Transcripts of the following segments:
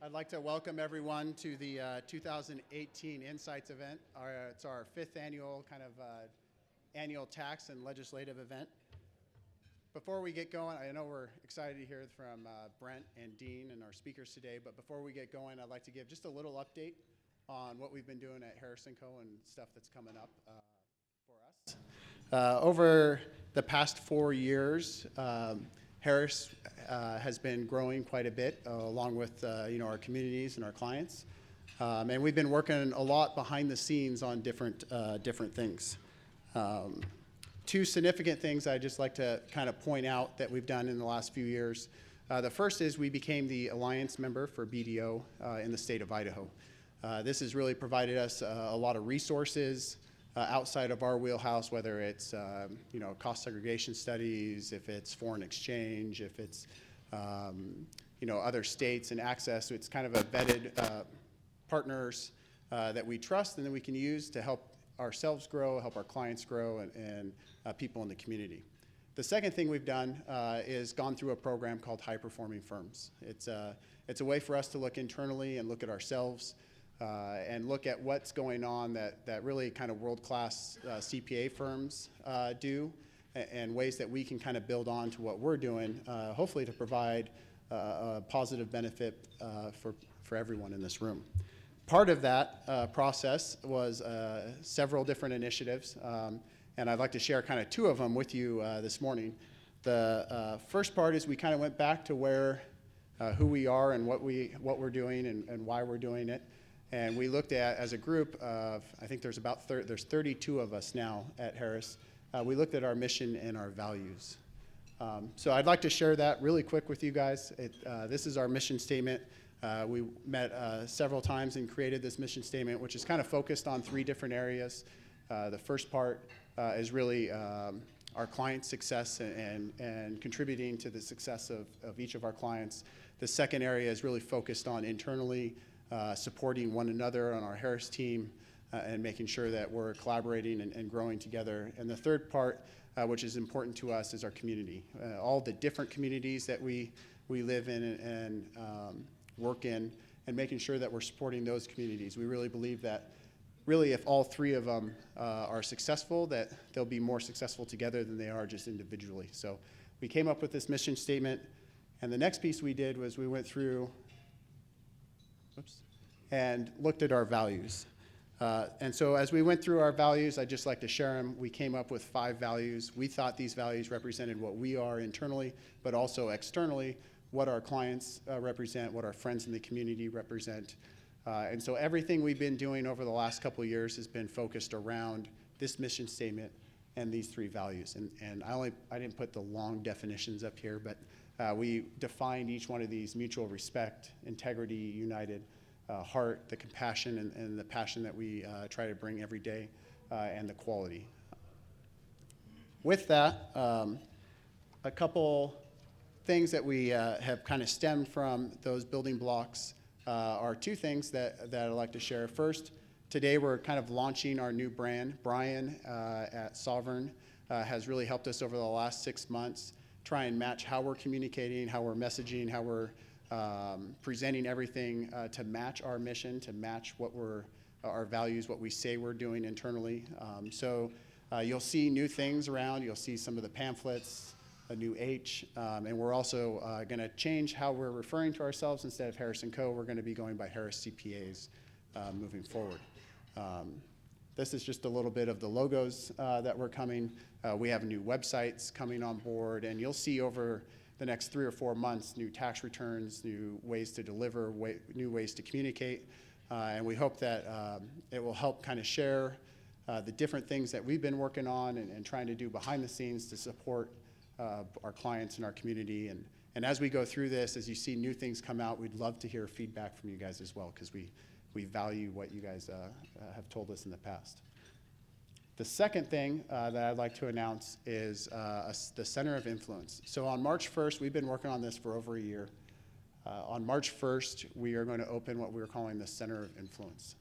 I'd like to welcome everyone to the 2018 Insights event. It's our fifth annual annual tax and legislative event. Before we get going, I know we're excited to hear from Brent and Dean and our speakers today, but before we get going, I'd like to give just a little update on what we've been doing at Harris & Co. and stuff that's coming up for us. Over the past 4 years, Harris has been growing quite a bit, along with our communities and our clients, and we've been working a lot behind the scenes on different things. Two significant things I'd just like to kind of point out that we've done in the last few years. The first is we became the alliance member for BDO in the state of Idaho. This has really provided us a lot of resources outside of our wheelhouse, whether it's cost segregation studies, if it's foreign exchange, if it's other states and access. So it's kind of a vetted partners that we trust and that we can use to help ourselves grow, help our clients grow, and people in the community. The second thing we've done is gone through a program called High Performing Firms. It's a way for us to look internally and look at ourselves and look at what's going on that really kind of world-class CPA firms do, and ways that we can kind of build on to what we're doing, hopefully to provide a positive benefit for everyone in this room. Part of that process was several different initiatives, and I'd like to share kind of two of them with you this morning. The first part is we kind of went back to who we are and what we're doing and why we're doing it. And we looked at, as a group of, I think there's 32 of us now at Harris, we looked at our mission and our values. So I'd like to share that really quick with you guys. This is our mission statement. We met several times and created this mission statement, which is kind of focused on 3 different areas. The first part is really our client success and contributing to the success of each of our clients. The second area is really focused on internally supporting one another on our Harris team and making sure that we're collaborating and growing together. And the third part, which is important to us, is our community. All the different communities that we live in and work in, and making sure that we're supporting those communities. We really believe that really if all 3 of them are successful, that they'll be more successful together than they are just individually. So we came up with this mission statement, and the next piece we did was we went through and looked at our values. And so as we went through our values, I'd just like to share them. We came up with 5 values. We thought these values represented what we are internally, but also externally, what our clients represent, what our friends in the community represent. And so everything we've been doing over the last couple of years has been focused around this mission statement and these 3 values. And I didn't put the long definitions up here, but we defined each one of these: mutual respect, integrity, united, heart, the compassion and the passion that we try to bring every day, and the quality. With that, a couple things that we have kind of stemmed from those building blocks are 2 things that I'd like to share. First, today we're kind of launching our new brand. Brian at Sovereign has really helped us over the last 6 months try and match how we're communicating, how we're messaging, how we're presenting everything to match our mission, to match our values, what we say we're doing internally. So you'll see new things around. You'll see some of the pamphlets, a new H, and we're also going to change how we're referring to ourselves. Instead of Harris & Co., we're going to be going by Harris CPAs moving forward. This is just a little bit of the logos that we're coming. We have new websites coming on board, and you'll see over the next 3 or 4 months new tax returns, new ways to deliver, new ways to communicate, and we hope that it will help kind of share the different things that we've been working on and trying to do behind the scenes to support our clients and our community. And as we go through this, as you see new things come out, we'd love to hear feedback from you guys as well, because we value what you guys have told us in the past. The second thing that I'd like to announce is the Center of Influence. So on March 1st, we've been working on this for over a year. On March 1st, we are going to open what we're calling the Center of Influence.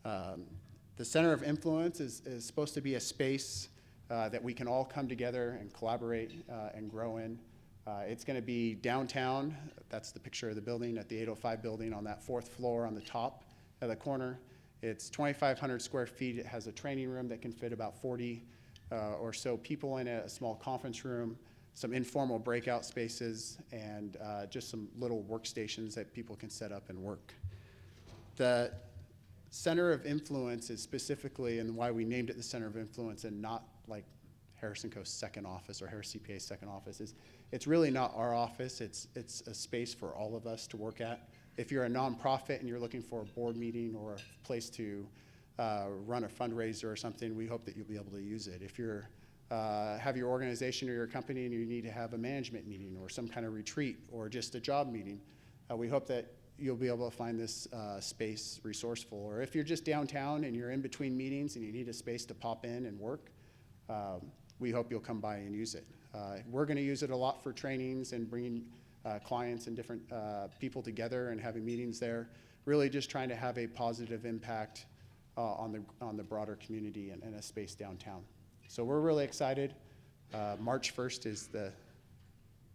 The Center of Influence is supposed to be a space that we can all come together and collaborate and grow in. It's going to be downtown. That's the picture of the building at the 805 building on that 4th floor on the top of the corner. It's 2,500 square feet. It has a training room that can fit about 40 or so people in it, a small conference room, some informal breakout spaces, and just some little workstations that people can set up and work. The Center of Influence is specifically, and why we named it the Center of Influence and not like Harris & Co.'s second office or Harris CPA's second office, is it's really not our office. It's a space for all of us to work at. If you're a nonprofit and you're looking for a board meeting or a place to run a fundraiser or something, we hope that you'll be able to use it. If you're have your organization or your company and you need to have a management meeting or some kind of retreat or just a job meeting, we hope that you'll be able to find this space resourceful. Or if you're just downtown and you're in between meetings and you need a space to pop in and work, we hope you'll come by and use it. We're going to use it a lot for trainings and bringing clients and different people together and having meetings there, really just trying to have a positive impact on the broader community and a space downtown. So we're really excited. March 1st is the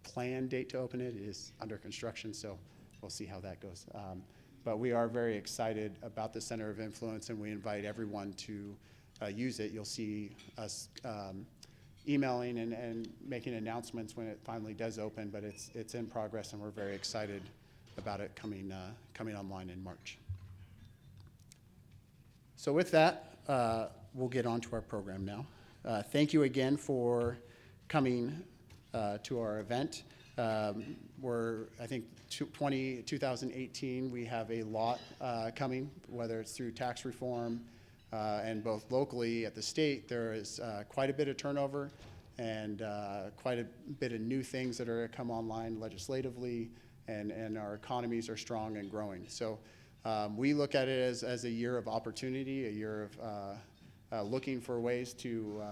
planned date to open it. It is under construction, so we'll see how that goes. But we are very excited about the Center of Influence, and we invite everyone to use it. You'll see us emailing and making announcements when it finally does open, but it's in progress, and we're very excited about it coming online in March. So with that, we'll get on to our program now. Thank you again for coming to our event. I think 2018, we have a lot coming, whether it's through tax reform and both locally at the state, there is quite a bit of turnover and quite a bit of new things that are going to come online legislatively, and our economies are strong and growing. So we look at it as a year of opportunity, a year of looking for ways to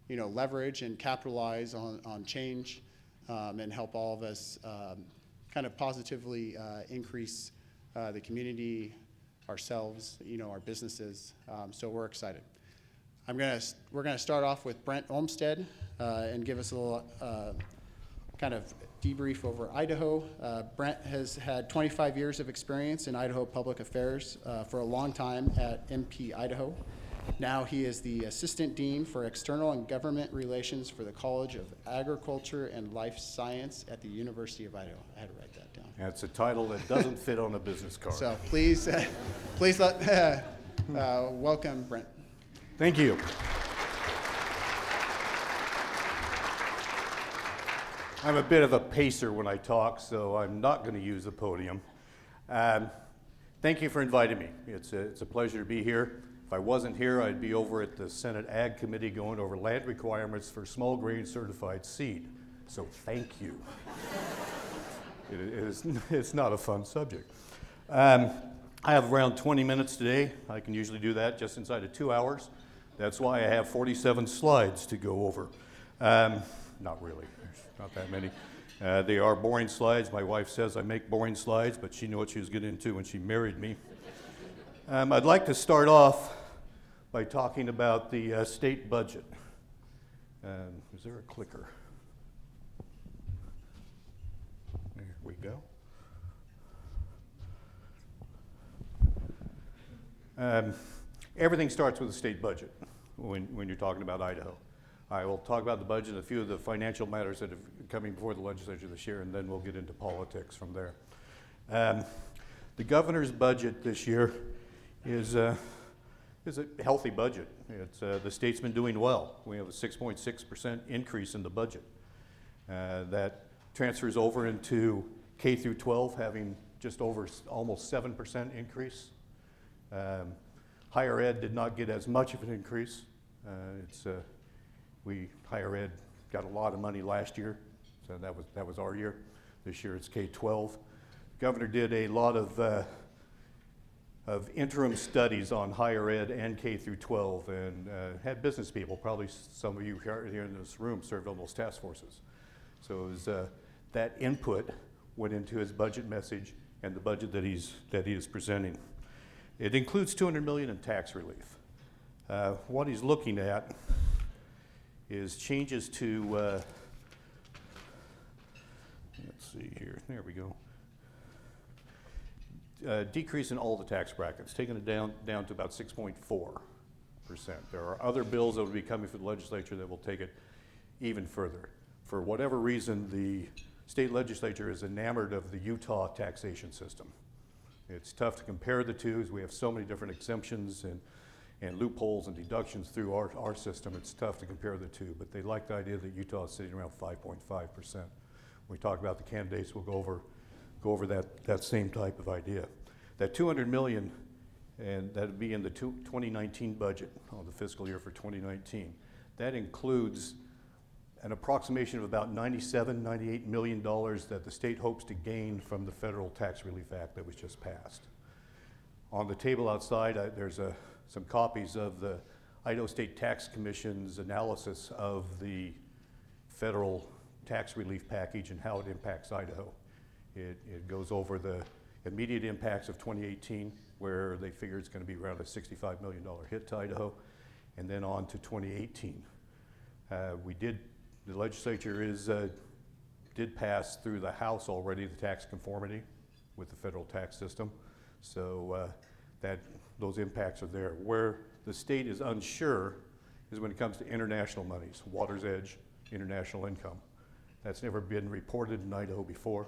leverage and capitalize on change and help all of us kind of positively increase the community, ourselves, our businesses. So we're excited. We're gonna start off with Brent Olmstead and give us a little kind of debrief over Idaho. Brent has had 25 years of experience in Idaho public affairs for a long time at MP Idaho. Now he is the Assistant Dean for External and Government Relations for the College of Agriculture and Life Science at the University of Idaho. I had to write that down. That's a title that doesn't fit on a business card. So please let welcome Brent. Thank you. I'm a bit of a pacer when I talk, so I'm not going to use the podium. Thank you for inviting me. It's a pleasure to be here. If I wasn't here, I'd be over at the Senate Ag Committee going over land requirements for small grain certified seed. So thank you. It's not a fun subject. I have around 20 minutes today. I can usually do that just inside of 2 hours. That's why I have 47 slides to go over. Not really, there's not that many. They are boring slides. My wife says I make boring slides, but she knew what she was getting into when she married me. I'd like to start off by talking about the state budget. Is there a clicker? There we go. Everything starts with the state budget when you're talking about Idaho. I will talk about the budget and a few of the financial matters that are coming before the legislature this year, and then we'll get into politics from there. The governor's budget this year is a healthy budget. The state's been doing well. We have a 6.6% increase in the budget. That transfers over into K through 12 having just over almost 7% increase. Higher ed did not get as much of an increase. Higher ed got a lot of money last year, so that was our year. This year it's K-12. Governor did a lot of interim studies on higher ed and K through 12, and had business people, probably some of you here in this room served on those task forces. So it was, that input went into his budget message and the budget that he is presenting. It includes $200 million in tax relief. What he's looking at is changes to let's see here, there we go. Decrease in all the tax brackets, taking it down to about 6.4%. There are other bills that will be coming from the legislature that will take it even further. For whatever reason, the state legislature is enamored of the Utah taxation system. It's tough to compare the two, as we have so many different exemptions and loopholes and deductions through our system. It's tough to compare the two, but they like the idea that Utah is sitting around 5.5%. When we talk about the candidates, we'll go over that same type of idea. That $200 million, and that would be in the 2019 budget, on the fiscal year for 2019. That includes an approximation of about $98 million that the state hopes to gain from the Federal Tax Relief Act that was just passed. On the table outside, there's some copies of the Idaho State Tax Commission's analysis of the federal tax relief package and how it impacts Idaho. It goes over the immediate impacts of 2018, where they figure it's going to be around a $65 million hit to Idaho, and then on to 2018. The legislature did pass through the House already the tax conformity with the federal tax system, so those impacts are there. Where the state is unsure is when it comes to international monies, water's edge, international income. That's never been reported in Idaho before,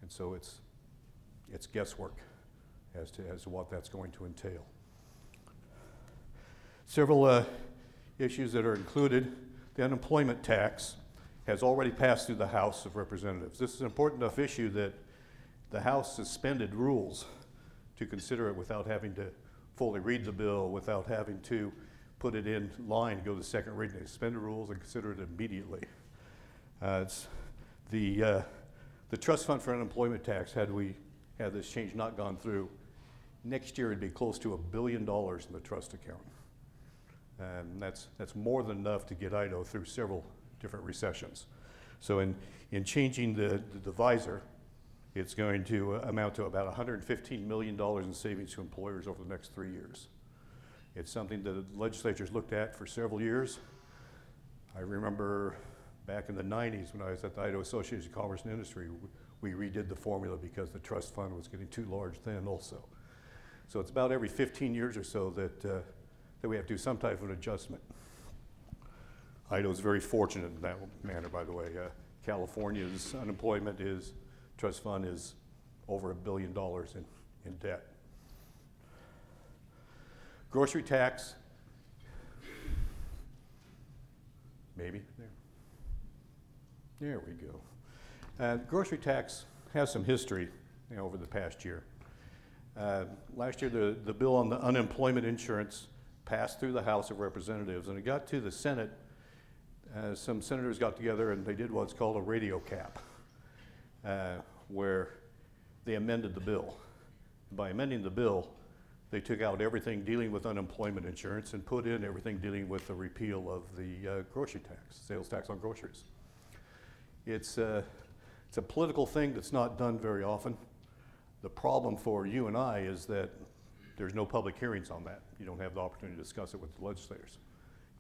and so it's guesswork as to what that's going to entail. Several issues that are included. The unemployment tax has already passed through the House of Representatives. This is an important enough issue that the House suspended rules to consider it without having to fully read the bill, without having to put it in line to go to the second reading. They suspended rules and consider it immediately. The trust fund for unemployment tax, had this change not gone through, next year it'd be close to $1 billion in the trust account. And that's more than enough to get Idaho through several different recessions. So in changing the divisor, it's going to amount to about $115 million in savings to employers over the next 3 years. It's something that the legislature's looked at for several years. I remember back in the 90s when I was at the Idaho Association of Commerce and Industry, we redid the formula because the trust fund was getting too large then also. So it's about every 15 years or so that we have to do some type of an adjustment. Idaho's very fortunate in that manner, by the way. California's trust fund is over $1 billion in debt. Grocery tax, maybe, there we go. Grocery tax has some history over the past year. Last year, the bill on the unemployment insurance passed through the House of Representatives, and it got to the Senate. Some senators got together and they did what's called a radio cap, where they amended the bill. By amending the bill, they took out everything dealing with unemployment insurance and put in everything dealing with the repeal of the grocery tax, sales tax on groceries. It's a political thing that's not done very often. The problem for you and I is that there's no public hearings on that. You don't have the opportunity to discuss it with the legislators.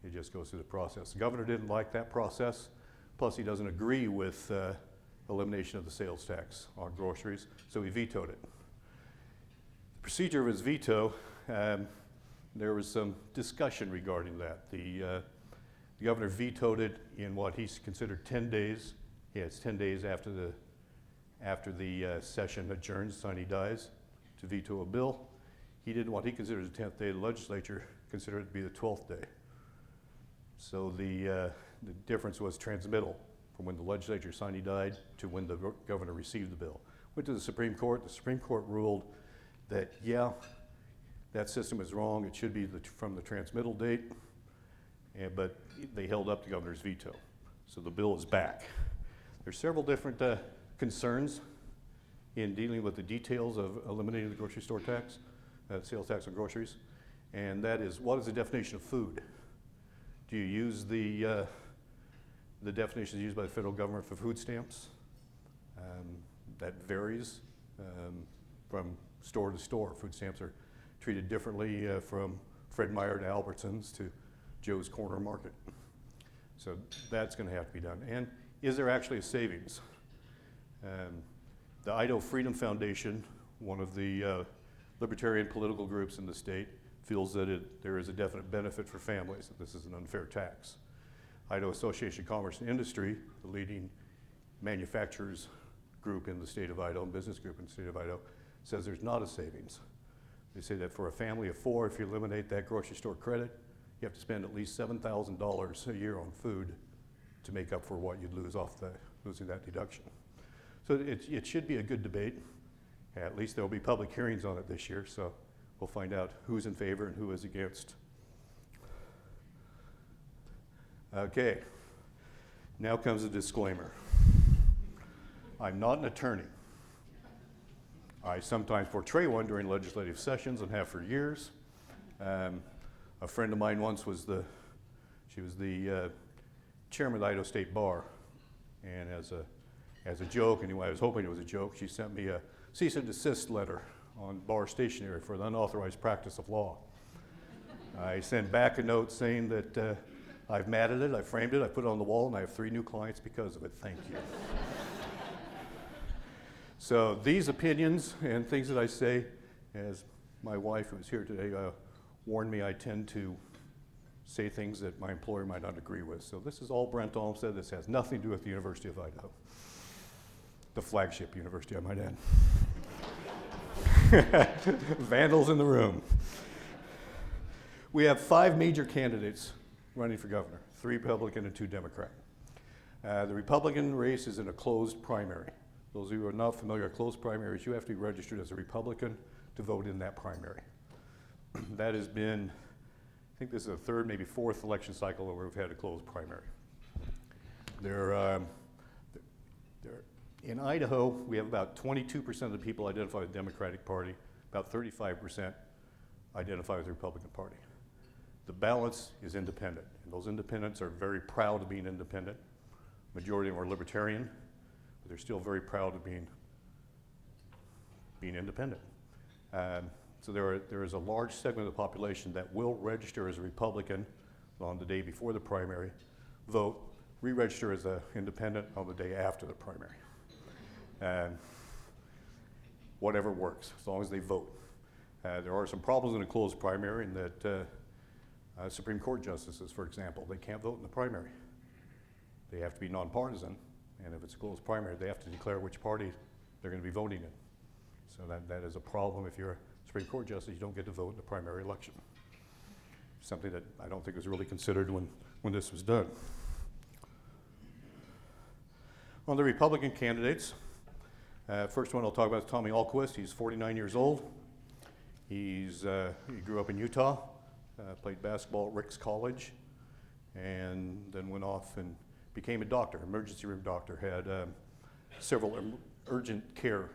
It just goes through the process. The governor didn't like that process, plus he doesn't agree with elimination of the sales tax on groceries, so he vetoed it. The procedure of his veto, there was some discussion regarding that. The governor vetoed it in what he considered 10 days. Yeah, it's 10 days after the session adjourns, sine dies, to veto a bill. He did what he considered the 10th day. The legislature considered it to be the 12th day. So the difference was transmittal from when the legislature sine died to when the governor received the bill. Went to the Supreme Court. The Supreme Court ruled that, yeah, that system is wrong. It should be from the transmittal date, but they held up the governor's veto. So the bill is back. There's several different concerns in dealing with the details of eliminating the grocery store tax, sales tax on groceries, and that is, what is the definition of food? Do you use the definitions used by the federal government for food stamps? That varies from store to store. Food stamps are treated differently from Fred Meyer to Albertsons to Joe's Corner Market. So that's going to have to be done. And is there actually a savings? The Idaho Freedom Foundation, one of the libertarian political groups in the state, feels that there is a definite benefit for families, that this is an unfair tax. Idaho Association of Commerce and Industry, the leading manufacturers group in the state of Idaho, and business group in the state of Idaho, says there's not a savings. They say that for a family of 4, if you eliminate that grocery store credit, you have to spend at least $7,000 a year on food to make up for what you'd lose off losing that deduction. So it should be a good debate. At least there'll be public hearings on it this year, so we'll find out who's in favor and who is against. Okay, now comes a disclaimer. I'm not an attorney. I sometimes portray one during legislative sessions and have for years. A friend of mine once was the chairman of the Idaho State Bar, and as a joke, anyway, I was hoping it was a joke, she sent me a cease and desist letter on bar stationery for the unauthorized practice of law. I sent back a note saying that I've matted it, I framed it, I put it on the wall, and I have 3 new clients because of it. Thank you. So these opinions and things that I say, as my wife who's here today warned me, I tend to say things that my employer might not agree with. So this is all Brent Olmstead. This has nothing to do with the University of Idaho. The flagship university, I might add. Vandals in the room. We have 5 major candidates running for governor, 3 Republican and 2 Democrat. The Republican race is in a closed primary. Those of you who are not familiar with closed primaries, you have to be registered as a Republican to vote in that primary. That has been, I think this is the 3rd, maybe 4th election cycle where we've had a closed primary. In Idaho, we have about 22% of the people identify with the Democratic Party, about 35% identify with the Republican Party. The balance is independent, and those independents are very proud of being independent. Majority of them are libertarian, but they're still very proud of being independent. So there is a large segment of the population that will register as a Republican on the day before the primary, vote, re-register as an independent on the day after the primary. Whatever works, as long as they vote. There are some problems in a closed primary in that Supreme Court justices, for example, they can't vote in the primary. They have to be nonpartisan, and if it's a closed primary, they have to declare which party they're going to be voting in. So that is a problem. If you're a Supreme Court justice, you don't get to vote in the primary election. Something that I don't think was really considered when this was done. On the Republican candidates, first one I'll talk about is Tommy Alquist. He's 49 years old. He grew up in Utah, played basketball at Rick's College, and then went off and became a doctor, emergency room doctor, had several urgent care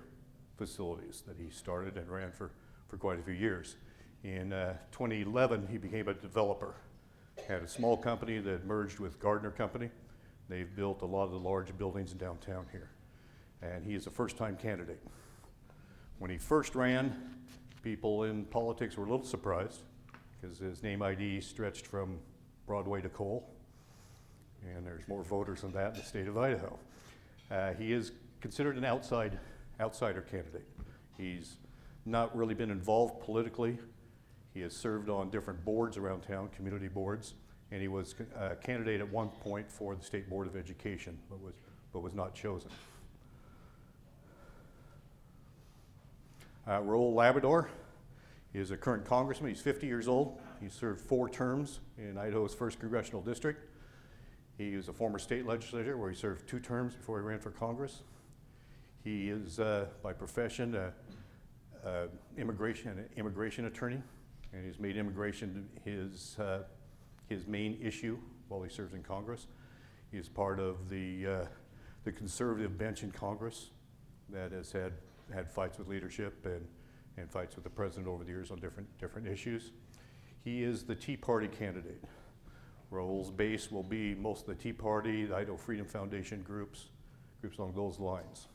facilities that he started and ran for quite a few years. In 2011, he became a developer, had a small company that merged with Gardner Company. They've built a lot of the large buildings in downtown here. And he is a first-time candidate. When he first ran, people in politics were a little surprised because his name ID stretched from Broadway to Cole. And there's more voters than that in the state of Idaho. He is considered an outsider candidate. He's not really been involved politically. He has served on different boards around town, community boards, and he was a candidate at one point for the State Board of Education, but was not chosen. Raul Labrador is a current congressman. He's 50 years old. He served 4 terms in Idaho's 1st Congressional District. He was a former state legislator where he served 2 terms before he ran for Congress. He is, by profession, an immigration attorney, and he's made immigration his main issue while he serves in Congress. He is part of the conservative bench in Congress that has had fights with leadership and fights with the president over the years on different issues. He is the Tea Party candidate. Raul's base will be most of the Tea Party, the Idaho Freedom Foundation groups along those lines.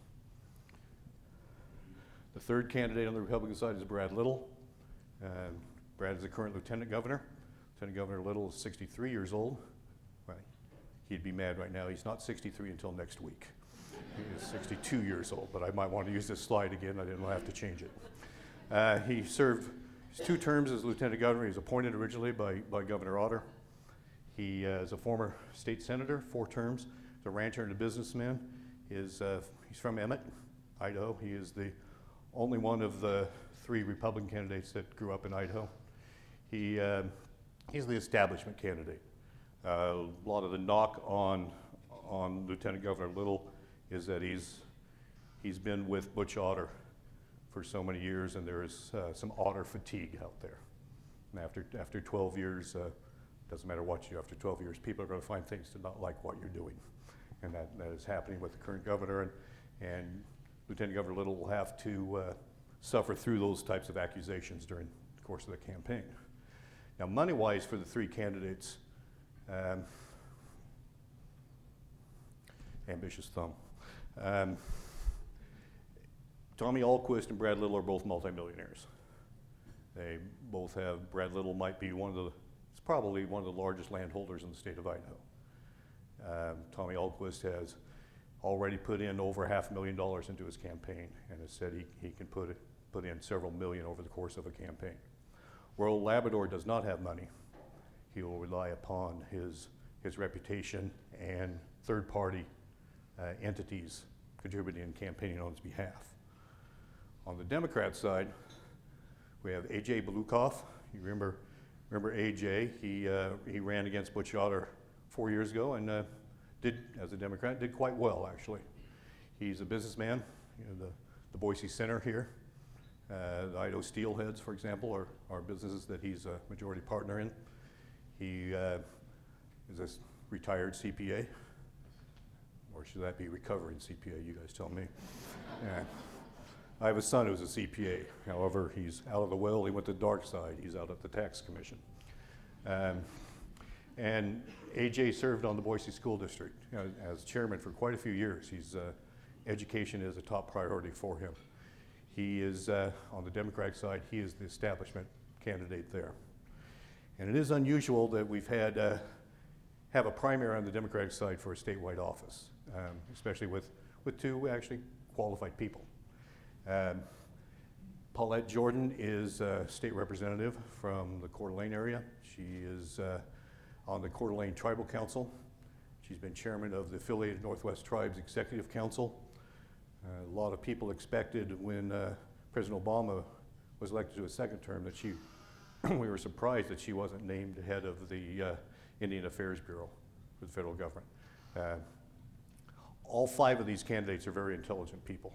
The 3rd candidate on the Republican side is Brad Little. Brad is the current Lieutenant Governor. Lieutenant Governor Little is 63 years old. Well, he'd be mad right now. He's not 63 until next week. He is 62 years old, but I might want to use this slide again. I didn't have to change it. He served his 2 terms as lieutenant governor. He was appointed originally by Governor Otter. He is a former state senator, 4 terms. He's a rancher and a businessman. He's from Emmett, Idaho. He is the only one of the 3 Republican candidates that grew up in Idaho. He's the establishment candidate. A lot of the knock on Lieutenant Governor Little is that he's been with Butch Otter for so many years, and there is some Otter fatigue out there. And after 12 years, doesn't matter what you do, after 12 years, people are going to find things to not like what you're doing. And that is happening with the current governor, and Lieutenant Governor Little will have to suffer through those types of accusations during the course of the campaign. Now, money-wise for the 3 candidates, ambitious thumb. Tommy Alquist and Brad Little are both multimillionaires. They both have, Brad Little might be it's probably one of the largest landholders in the state of Idaho. Tommy Alquist has already put in over $500,000 into his campaign, and has said he can put in several million over the course of a campaign. Where Labrador does not have money, he will rely upon his reputation and third-party entities contributing and campaigning on his behalf. On the Democrat side, we have A.J. Belukoff. You remember A.J.? He ran against Butch Otter 4 years ago and as a Democrat, did quite well, actually. He's a businessman. You know, the Boise Center here, the Idaho Steelheads, for example, are businesses that he's a majority partner in. He is a retired CPA, or should that be recovering CPA? You guys tell me. I have a son who's a CPA. However, he's out of the well. He went to the dark side. He's out at the tax commission. And AJ served on the Boise School District as chairman for quite a few years. Education is a top priority for him. He is, on the Democratic side, he is the establishment candidate there. And it is unusual that we've have a primary on the Democratic side for a statewide office, especially with 2 actually qualified people. Paulette Jordan is a state representative from the Coeur d'Alene area. She is on the Coeur d'Alene Tribal Council. She's been chairman of the affiliated Northwest Tribes Executive Council. A lot of people expected when President Obama was elected to a 2nd term that we were surprised that she wasn't named head of the Indian Affairs Bureau for the federal government. All 5 of these candidates are very intelligent people.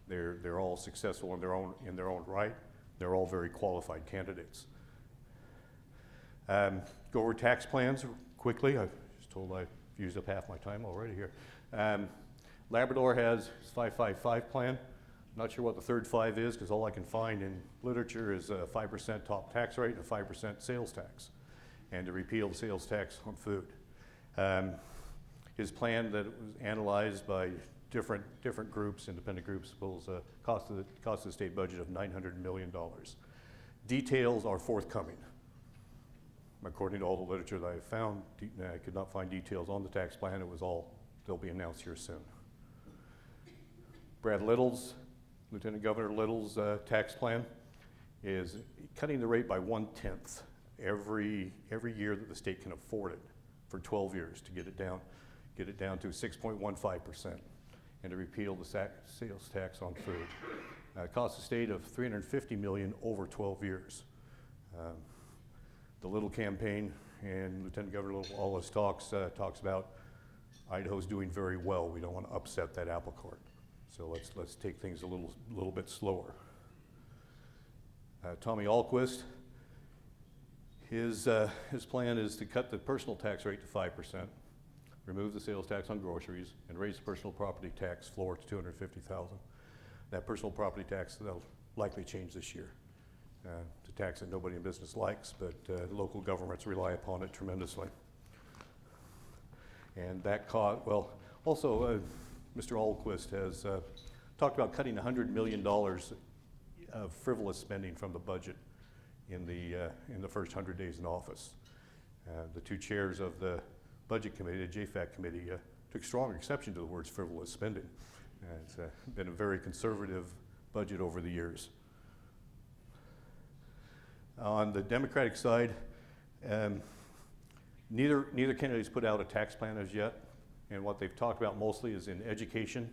They're all successful in their own right. They're all very qualified candidates. Go over tax plans quickly. I was told I've used up half my time already here. Labrador has his 555 plan. I'm not sure what the third 5 is, because all I can find in literature is a 5% top tax rate and a 5% sales tax, and to repeal the sales tax on food. His plan that was analyzed by different groups, independent groups, pulls a cost of the state budget of $900 million. Details are forthcoming. According to all the literature that I found, I could not find details on the tax plan. They'll be announced here soon. Lieutenant Governor Little's tax plan is cutting the rate by 1/10 every year that the state can afford it for 12 years to get it down to 6.15%, and to repeal the sales tax on food. Cost the state of $350 million over 12 years. The Little campaign and Lieutenant Governor Little always talks about Idaho's doing very well. We don't want to upset that apple cart, so let's take things a little bit slower. Tommy Alquist, his plan is to cut the personal tax rate to 5%, remove the sales tax on groceries, and raise the personal property tax floor to $250,000. That personal property tax, that'll likely change this year. It's a tax that nobody in business likes, but local governments rely upon it tremendously. And that also Mr. Alquist has talked about cutting $100 million of frivolous spending from the budget in the first 100 days in office. The 2 chairs of the Budget Committee, the JFAC Committee, took strong exception to the words frivolous spending. It's been a very conservative budget over the years. On the Democratic side, neither candidate's put out a tax plan as yet, and what they've talked about mostly is in education.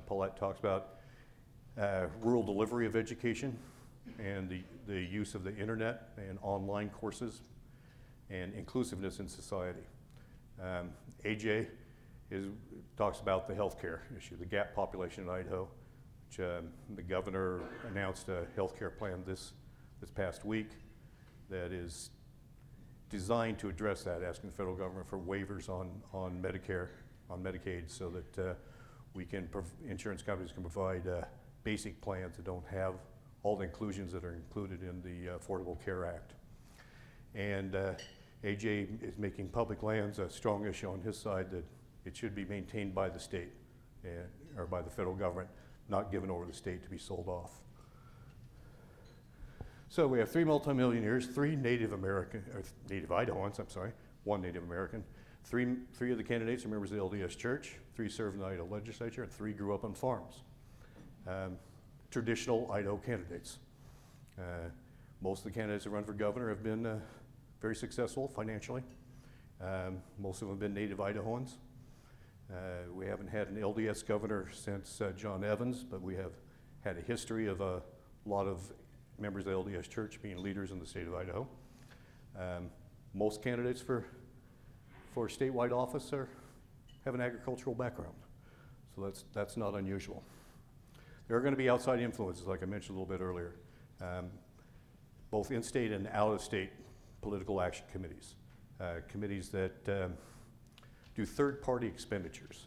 Paulette talks about rural delivery of education and the use of the internet and online courses and inclusiveness in society. AJ talks about the healthcare issue, the gap population in Idaho, which the governor announced a healthcare plan this past week that is designed to address that, asking the federal government for waivers on Medicare, on Medicaid, so that insurance companies can provide basic plans that don't have all the inclusions that are included in the Affordable Care Act. And AJ is making public lands a strong issue on his side, that it should be maintained by the state or by the federal government, not given over to the state to be sold off. So we have 3 multimillionaires, 3 Native Idahoans, one Native American. Three of the candidates are members of the LDS Church, 3 served in the Idaho Legislature, and 3 grew up on farms. Traditional Idaho candidates. Most of the candidates that run for governor have been very successful financially. Most of them have been Native Idahoans. We haven't had an LDS governor since John Evans, but we have had a history of a lot of members of the LDS Church being leaders in the state of Idaho. Most candidates for statewide office have an agricultural background, so that's not unusual. There are going to be outside influences, like I mentioned a little bit earlier, both in-state and out-of-state political action committees, committees that do third-party expenditures.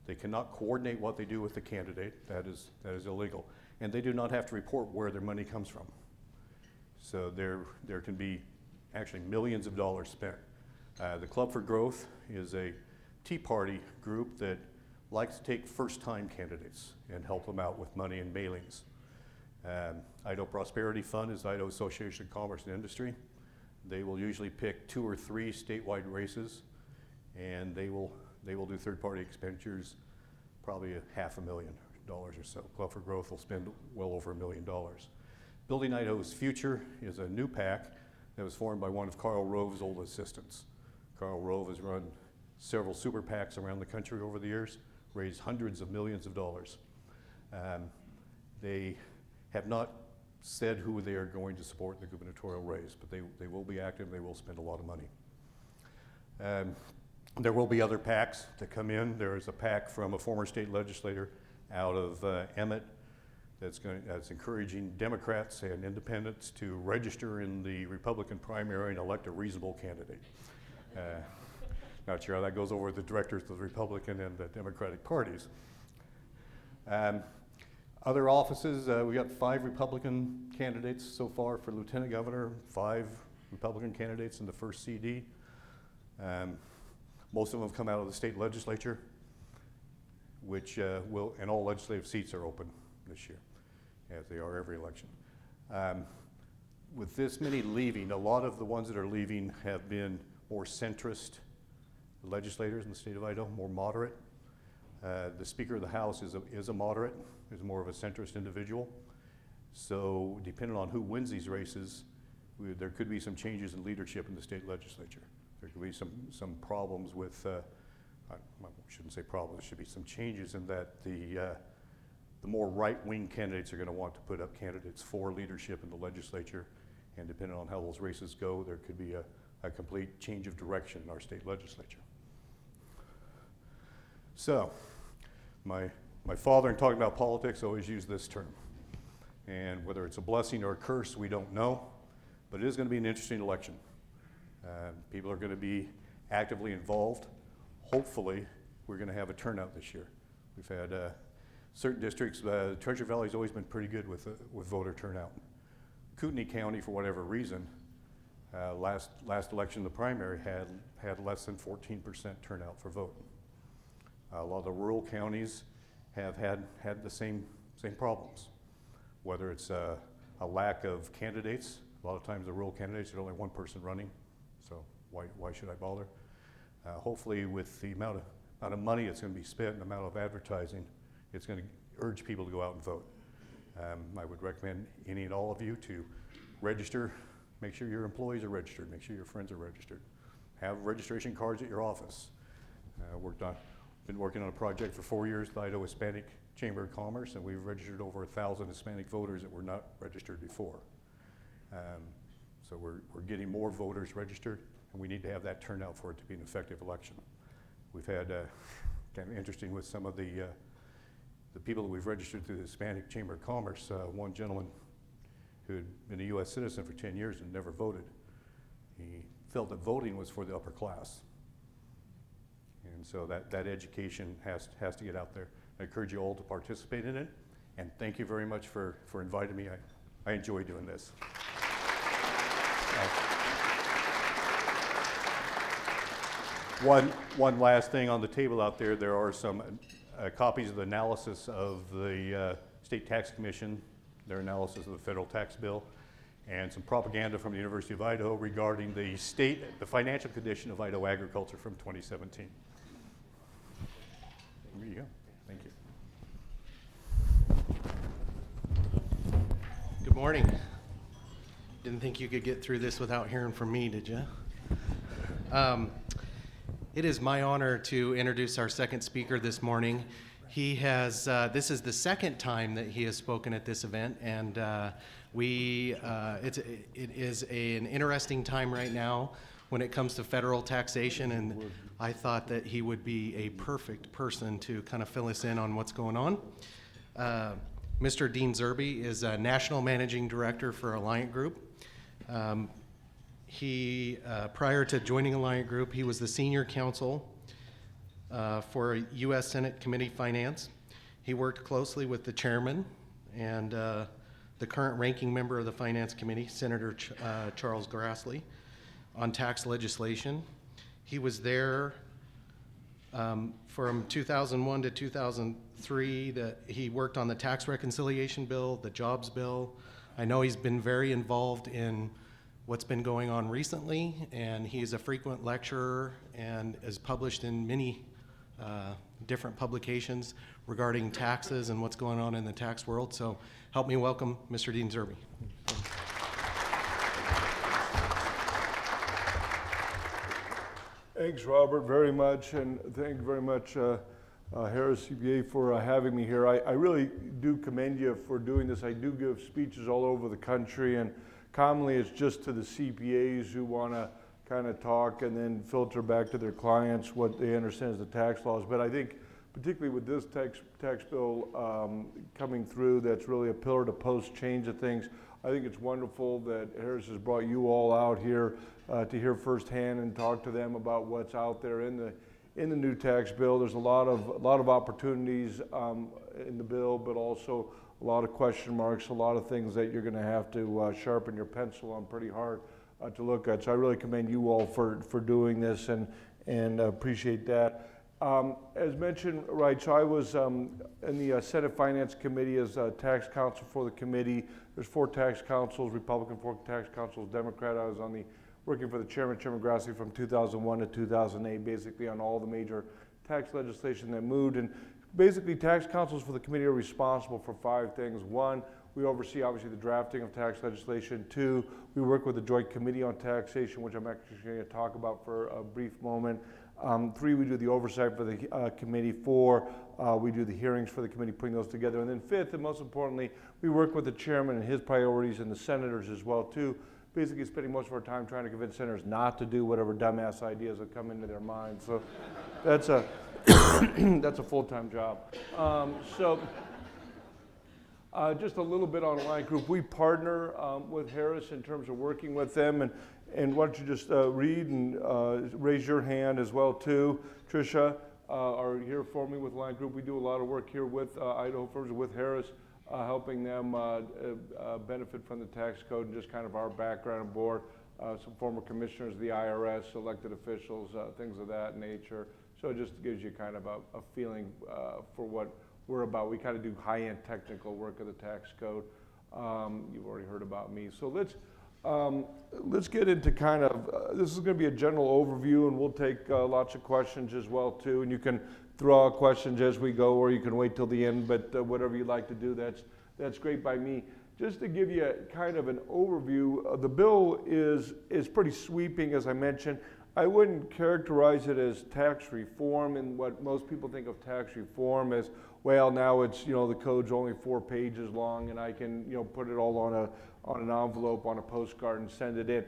They cannot coordinate what they do with the candidate. That is illegal. And they do not have to report where their money comes from. So there can be actually millions of dollars spent. The Club for Growth is a Tea Party group that likes to take first-time candidates and help them out with money and mailings. Idaho Prosperity Fund is Idaho Association of Commerce and Industry. They will usually pick 2 or 3 statewide races, and they will do third-party expenditures, probably $500,000 or so. Club for Growth will spend well over $1 million. Building Idaho's Future is a new PAC that was formed by one of Karl Rove's old assistants. Karl Rove has run several super PACs around the country over the years, raised hundreds of millions of dollars. They have not said who they are going to support in the gubernatorial race, but they will be active, they will spend a lot of money. There will be other PACs to come in. There is a PAC from a former state legislator out of Emmett that's encouraging Democrats and independents to register in the Republican primary and elect a reasonable candidate. Not sure how that goes over with the directors of the Republican and the Democratic parties. Other offices, we got 5 Republican candidates so far for lieutenant governor, 5 Republican candidates in the first CD. Most of them have come out of the state legislature, which and all legislative seats are open this year, as they are every election. With this many leaving, a lot of the ones that are leaving have been more centrist legislators in the state of Idaho, more moderate. The Speaker of the House is a moderate, is more of a centrist individual. So depending on who wins these races, there could be some changes in leadership in the state legislature. There could be some problems with, I shouldn't say problems, there should be some changes in that the more right-wing candidates are going to want to put up candidates for leadership in the legislature, and depending on how those races go, there could be a complete change of direction in our state legislature. So, my father, in talking about politics, always used this term. And whether it's a blessing or a curse, we don't know, but it is going to be an interesting election. People are going to be actively involved. Hopefully, we're going to have a turnout this year. We've had certain districts, Treasure Valley's always been pretty good with voter turnout. Kootenai County, for whatever reason, last election, the primary had less than 14% turnout for vote. A lot of the rural counties have had the same problems, whether it's a lack of candidates. A lot of times the rural candidates, there's only one person running, so why should I bother? Hopefully with the amount amount of money that's going to be spent and the amount of advertising, it's going to urge people to go out and vote. I would recommend any and all of you to register, make sure your employees are registered, make sure your friends are registered. Have registration cards at your office. Been working on a project for 4 years, the Idaho Hispanic Chamber of Commerce, and we've registered over 1,000 Hispanic voters that were not registered before. So we're getting more voters registered, and we need to have that turnout for it to be an effective election. We've had kind of interesting with some of the people that we've registered through the Hispanic Chamber of Commerce. One gentleman who had been a U.S. citizen for 10 years and never voted. He felt that voting was for the upper class. And so that education has to get out there. I encourage you all to participate in it, and thank you very much for inviting me. I enjoy doing this. One last thing on the table out there, there are some copies of the analysis of the State Tax Commission, their analysis of the federal tax bill, and some propaganda from the University of Idaho regarding the financial condition of Idaho agriculture from 2017. There you go. Thank you. Good morning. Didn't think you could get through this without hearing from me, did you? It is my honor to introduce our second speaker this morning. He has, this is the second time that he has spoken at this event, and it is an interesting time right now when it comes to federal taxation, and I thought that he would be a perfect person to kind of fill us in on what's going on. Mr. Dean Zerbe is a National Managing Director for Alliant Group. Prior to joining Alliant Group, he was the Senior Counsel for U.S. Senate Committee Finance. He worked closely with the Chairman and the current Ranking Member of the Finance Committee, Senator Charles Grassley, on tax legislation. He was there from 2001 to 2003. He worked on the tax reconciliation bill, the jobs bill. I know he's been very involved in what's been going on recently, and he's a frequent lecturer and is published in many different publications regarding taxes and what's going on in the tax world. So help me welcome Mr. Dean Zerbe. Thanks, Robert, very much, and thank you very much, Harris CPA, for having me here. I really do commend you for doing this. I do give speeches all over the country, and commonly it's just to the CPAs who want to kind of talk and then filter back to their clients what they understand as the tax laws. But I think particularly with this tax bill coming through, that's really a pillar to post change of things. I think it's wonderful that Harris has brought you all out here to hear firsthand and talk to them about what's out there in the new tax bill. There's a lot of opportunities in the bill, but also a lot of question marks, a lot of things that you're going to have to sharpen your pencil on pretty hard to look at. So I really commend you all for doing this and appreciate that. As mentioned, right, so I was in the Senate Finance Committee as tax counsel for the committee. There's 4 tax counsels, Republican, 4 tax counsels, Democrat. I was working for the Chairman Grassley from 2001 to 2008, basically on all the major tax legislation that moved. And basically, tax counsels for the committee are responsible for 5 things. 1, we oversee obviously the drafting of tax legislation. 2, we work with the Joint Committee on Taxation, which I'm actually going to talk about for a brief moment. 3, we do the oversight for the committee. 4, we do the hearings for the committee, putting those together. And then 5th, and most importantly, we work with the chairman and his priorities and the senators as well too, basically spending most of our time trying to convince senators not to do whatever dumbass ideas that come into their minds. So that's a that's a full-time job. Just a little bit on Alliant Group. We partner with Harris in terms of working with them, and why don't you just read and raise your hand as well too. Tricia are here for me with Alliant Group. We do a lot of work here with Idaho firms, with Harris, helping them benefit from the tax code and just kind of our background on board. Some former commissioners of the IRS, elected officials, things of that nature. So it just gives you kind of a feeling for what we're about. We kind of do high-end technical work of the tax code. You've already heard about me. So let's Let's get into kind of, this is going to be a general overview, and we'll take lots of questions as well too, and you can throw out questions as we go, or you can wait till the end, but whatever you'd like to do, that's great by me. Just to give you kind of an overview, the bill is pretty sweeping, as I mentioned. I wouldn't characterize it as tax reform, and what most people think of tax reform as, well, now it's, the code's only 4 pages long and I can, put it all on an envelope, on a postcard and send it in.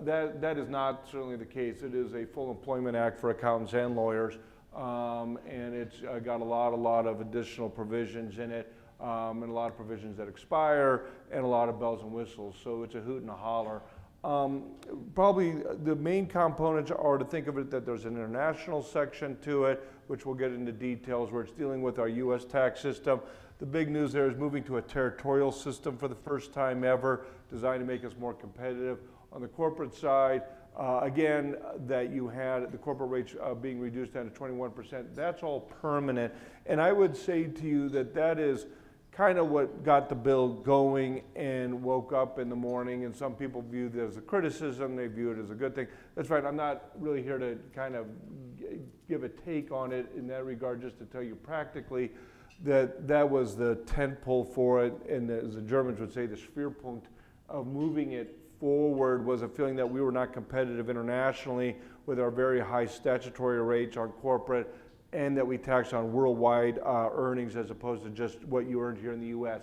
That is not certainly the case. It is a full employment act for accountants and lawyers, and it's got a lot of additional provisions in it, and a lot of provisions that expire, and a lot of bells and whistles. So it's a hoot and a holler. Probably the main components are to think of it that there's an international section to it, which we'll get into details, where it's dealing with our U.S. tax system. The big news there is moving to a territorial system for the first time ever, designed to make us more competitive. On the corporate side, again, that you had the corporate rates being reduced down to 21%, that's all permanent. And I would say to you that is kind of what got the bill going and woke up in the morning, and some people view it as a criticism, they view it as a good thing. That's right, I'm not really here to kind of give a take on it in that regard, just to tell you practically that was the tent pole for it, and as the Germans would say, the Schwerpunkt of moving it forward was a feeling that we were not competitive internationally with our very high statutory rates on corporate, and that we tax on worldwide earnings as opposed to just what you earned here in the U.S.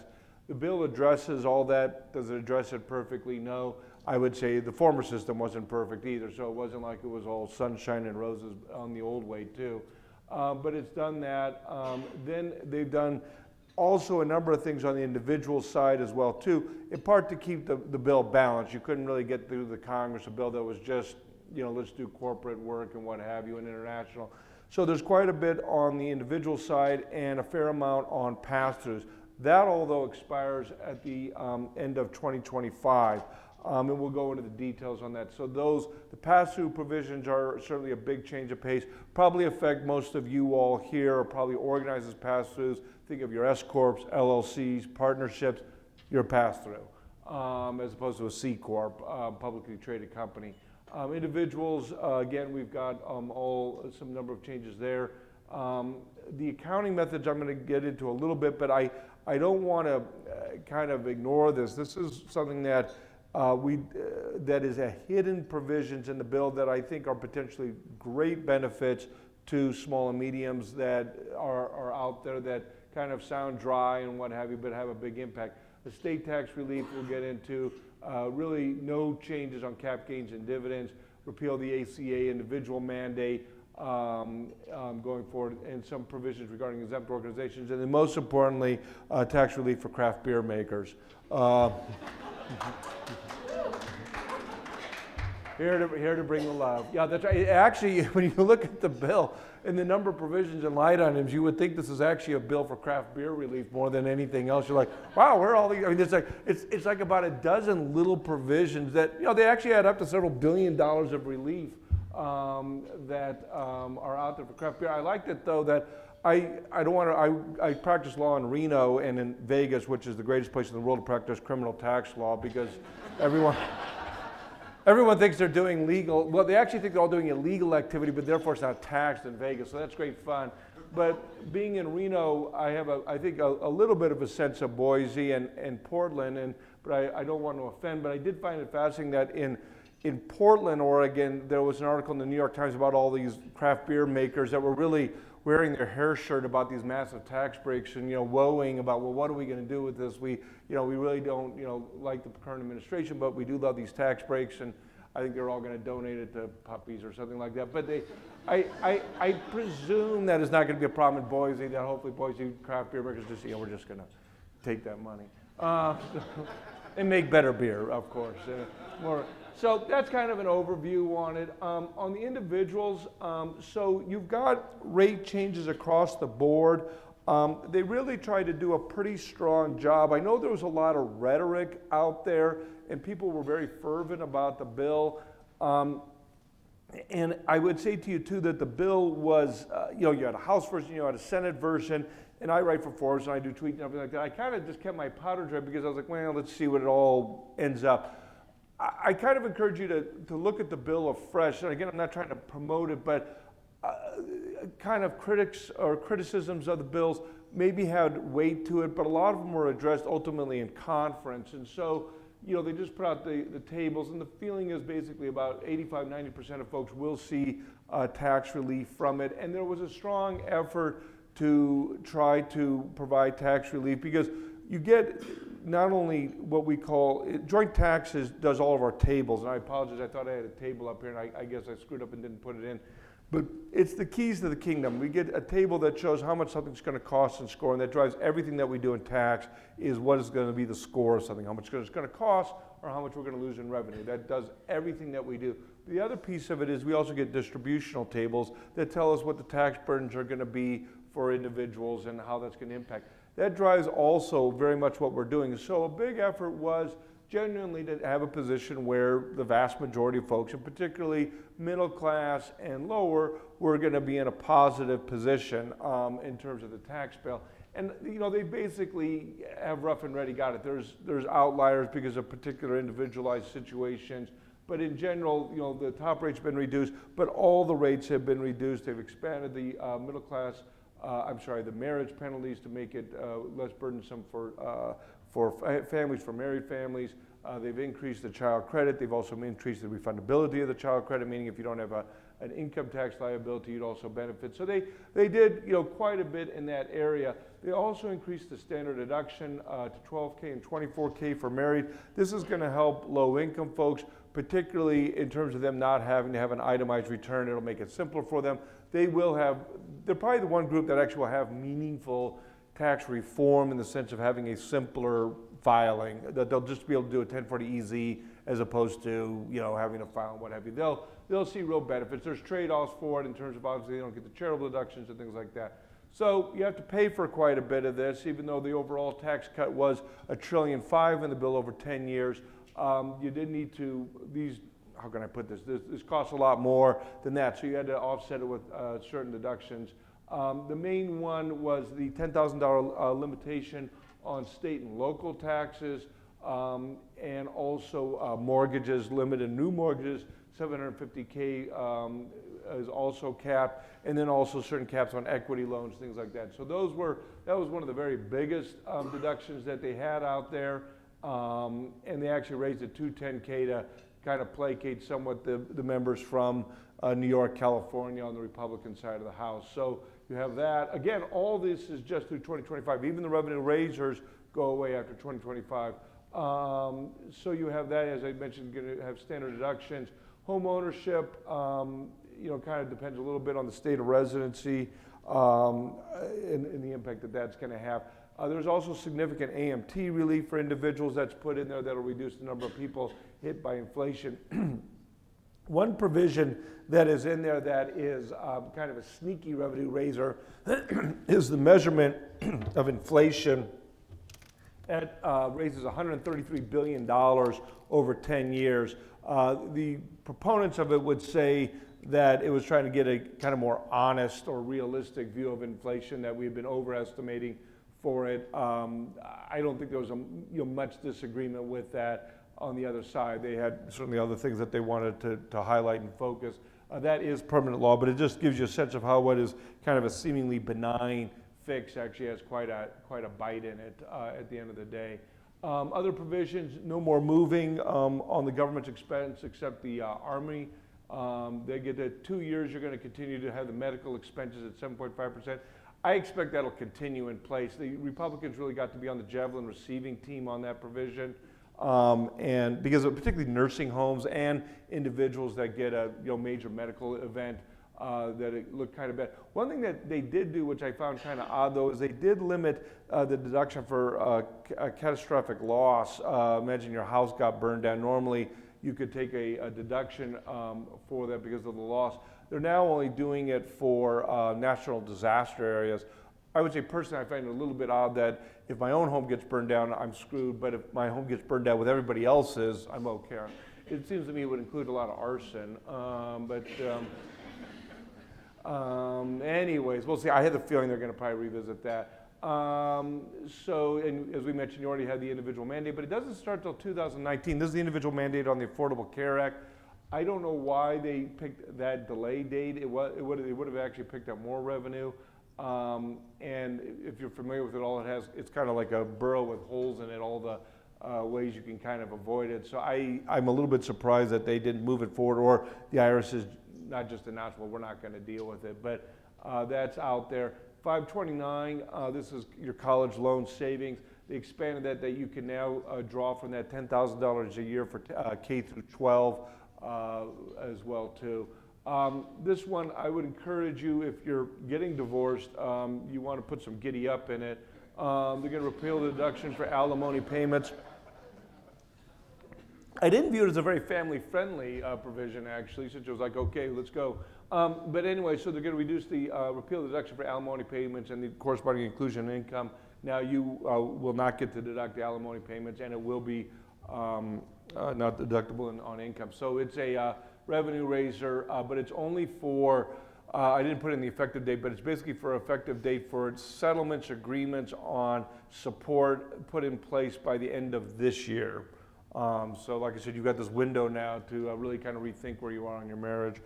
The bill addresses all that. Does it address it perfectly? No. I would say the former system wasn't perfect either, so it wasn't like it was all sunshine and roses on the old way too. But it's done that. Then they've done also a number of things on the individual side as well too, in part to keep the bill balanced. You couldn't really get through the Congress a bill that was just, let's do corporate work and what have you, and international. So there's quite a bit on the individual side and a fair amount on pass-throughs. That, although, expires at the end of 2025, and we'll go into the details on that. So the pass-through provisions are certainly a big change of pace, probably affect most of you all here, or probably organize as pass-throughs. Think of your S-corps, LLCs, partnerships, your pass-through, as opposed to a C-corp, publicly traded company. Individuals, again, we've got some number of changes there. The accounting methods I'm going to get into a little bit, but I don't want to kind of ignore this. This is something that that is a hidden provisions in the bill that I think are potentially great benefits to small and mediums that are out there that kind of sound dry and what have you, but have a big impact. Estate tax relief we'll get into. Really no changes on cap gains and dividends, repeal the ACA individual mandate going forward, and some provisions regarding exempt organizations, and then most importantly, tax relief for craft beer makers. Here to bring the love. Yeah, that's right. Actually, when you look at the bill and the number of provisions and line items, you would think this is actually a bill for craft beer relief more than anything else. You're like, wow, where are all these? I mean, it's like about a dozen little provisions that, they actually add up to several $1 billion of relief that are out there for craft beer. I liked it though that I practice law in Reno and in Vegas, which is the greatest place in the world to practice criminal tax law, because everyone thinks they're doing legal. Well, they actually think they're all doing illegal activity, but therefore it's not taxed in Vegas. So that's great fun. But being in Reno, I have I think a little bit of a sense of Boise and Portland, but I don't want to offend. But I did find it fascinating that in Portland, Oregon, there was an article in the New York Times about all these craft beer makers that were really wearing their hair shirt about these massive tax breaks and woeing about, well, what are we going to do with this? We really don't like the current administration, but we do love these tax breaks, and I think they're all going to donate it to puppies or something like that. But I presume that is not going to be a problem in Boise. That hopefully Boise craft beer makers just we're just going to take that money and make better beer, of course. So that's kind of an overview on it. On the individuals, so you've got rate changes across the board. They really tried to do a pretty strong job. I know there was a lot of rhetoric out there, and people were very fervent about the bill. And I would say to you, too, that the bill was, you had a House version, you had a Senate version, and I write for Forbes, and I do tweets and everything like that. I kind of just kept my powder dry because I was like, well, let's see what it all ends up. I kind of encourage you to look at the bill afresh. And again, I'm not trying to promote it, but kind of critics or criticisms of the bills maybe had weight to it, but a lot of them were addressed ultimately in conference. And so, they just put out the tables, and the feeling is basically about 85–90% of folks will see tax relief from it. And there was a strong effort to try to provide tax relief, because you get not only what we call, joint taxes does all of our tables, and I apologize, I thought I had a table up here, and I guess I screwed up and didn't put it in. But it's the keys to the kingdom. We get a table that shows how much something's going to cost and score, and that drives everything that we do in tax is what is going to be the score of something, how much it's going to cost or how much we're going to lose in revenue. That does everything that we do. The other piece of it is we also get distributional tables that tell us what the tax burdens are going to be for individuals and how that's going to impact. That drives also very much what we're doing. So a big effort was genuinely to have a position where the vast majority of folks, and particularly middle class and lower, were going to be in a positive position in terms of the tax bill. And they basically have rough and ready got it. There's outliers because of particular individualized situations, but in general, the top rate's been reduced, but all the rates have been reduced. They've expanded the the marriage penalties to make it less burdensome for families, for married families. They've increased the child credit. They've also increased the refundability of the child credit, meaning if you don't have an income tax liability, you'd also benefit. So they did quite a bit in that area. They also increased the standard deduction to $12K and $24K for married. This is going to help low income folks, particularly in terms of them not having to have an itemized return. It'll make it simpler for them. They're probably the one group that actually will have meaningful tax reform in the sense of having a simpler filing, that they'll just be able to do a 1040EZ as opposed to having to file and what have you. They'll see real benefits. There's trade-offs for it in terms of obviously they don't get the charitable deductions and things like that. So you have to pay for quite a bit of this, even though the overall tax cut was $1.5 trillion in the bill over 10 years. You did need to, how can I put this? This costs a lot more than that, so you had to offset it with certain deductions. The main one was the $10,000 limitation on state and local taxes, and also mortgages, limited new mortgages, $750K is also capped, and then also certain caps on equity loans, things like that. So that was one of the very biggest deductions that they had out there, and they actually raised it to $210K to kind of placate somewhat the members from New York, California on the Republican side of the House. So you have that. Again, all this is just through 2025. Even the revenue raisers go away after 2025. So you have that, as I mentioned, going to have standard deductions. Home ownership, kind of depends a little bit on the state of residency and the impact that that's going to have. There's also significant AMT relief for individuals that's put in there that'll reduce the number of people hit by inflation. One provision that is in there that is kind of a sneaky revenue raiser is the measurement of inflation. That raises $133 billion over 10 years. The proponents of it would say that it was trying to get a kind of more honest or realistic view of inflation, that we had been overestimating for it. I don't think there was much disagreement with that on the other side. They had certainly other things that they wanted to highlight and focus. That is permanent law, but it just gives you a sense of how what is kind of a seemingly benign fix actually has quite a bite in it at the end of the day. Other provisions, no more moving on the government's expense except the Army. They get to 2 years, you're going to continue to have the medical expenses at 7.5%. I expect that'll continue in place. The Republicans really got to be on the Javelin receiving team on that provision. And because of particularly nursing homes and individuals that get a major medical event, that it looked kind of bad. One thing that they did do, which I found kind of odd though, is they did limit the deduction for a catastrophic loss. Imagine your house got burned down. Normally you could take a deduction for that because of the loss. They're now only doing it for national disaster areas. I would say personally, I find it a little bit odd that if my own home gets burned down, I'm screwed, but if my home gets burned down with everybody else's, I'm okay. It seems to me it would include a lot of arson, anyways, we'll see. I have the feeling they're going to probably revisit that. So, and as we mentioned, you already had the individual mandate, but it doesn't start till 2019. This is the individual mandate on the Affordable Care Act. I don't know why they picked that delay date. They would have actually picked up more revenue. And if you're familiar with it all, it's kind of like a burrow with holes in it, all the ways you can kind of avoid it. So I'm a little bit surprised that they didn't move it forward, or the IRS has not just announced, well, we're not going to deal with it, but that's out there. 529, this is your college loan savings. They expanded that you can now draw from that $10,000 a year for K through 12 as well too. This one, I would encourage you, if you're getting divorced, you want to put some giddy up in it. They're going to repeal the deduction for alimony payments. I didn't view it as a very family-friendly provision, actually, since it was like, okay, let's go. But anyway, so they're going to reduce the repeal the deduction for alimony payments and the corresponding inclusion in income. Now you will not get to deduct the alimony payments, and it will be not deductible on income. So it's a revenue raiser, but it's only for, I didn't put in the effective date, but it's basically for effective date for settlements, agreements on support put in place by the end of this year. So like I said, you've got this window now to really kind of rethink where you are in your marriage.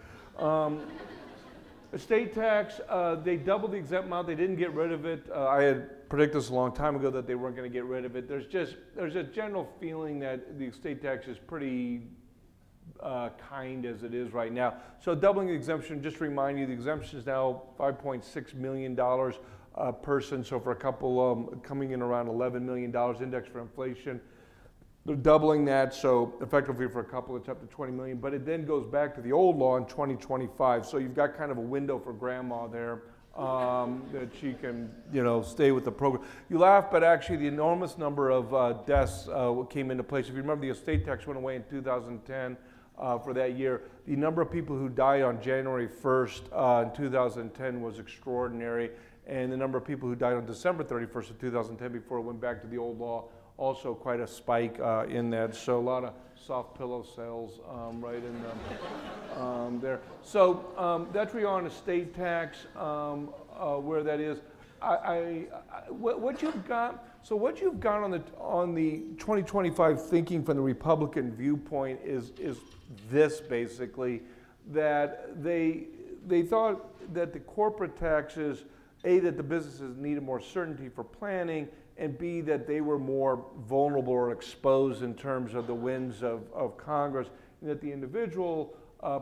Estate tax, they doubled the exempt amount. They didn't get rid of it. I had predicted this a long time ago that they weren't going to get rid of it. There's a general feeling that the estate tax is pretty kind as it is right now. So doubling the exemption, just to remind you, the exemption is now $5.6 million a person. So for a couple coming in around $11 million indexed for inflation. They're doubling that, so effectively for a couple it's up to 20 million, but it then goes back to the old law in 2025. So you've got kind of a window for grandma there that she can, stay with the program. You laugh, but actually the enormous number of deaths came into place. If you remember, the estate tax went away in 2010 for that year. The number of people who died on January 1st in 2010 was extraordinary, and the number of people who died on December 31st of 2010 before it went back to the old law, also quite a spike in that. So a lot of soft pillow sales right in there. So that's where you are on estate tax, where that is. What you've got. So what you've got on the 2025 thinking from the Republican viewpoint is this basically, that they thought that the corporate taxes, A, that the businesses needed more certainty for planning, and B, that they were more vulnerable or exposed in terms of the winds of Congress, and that the individual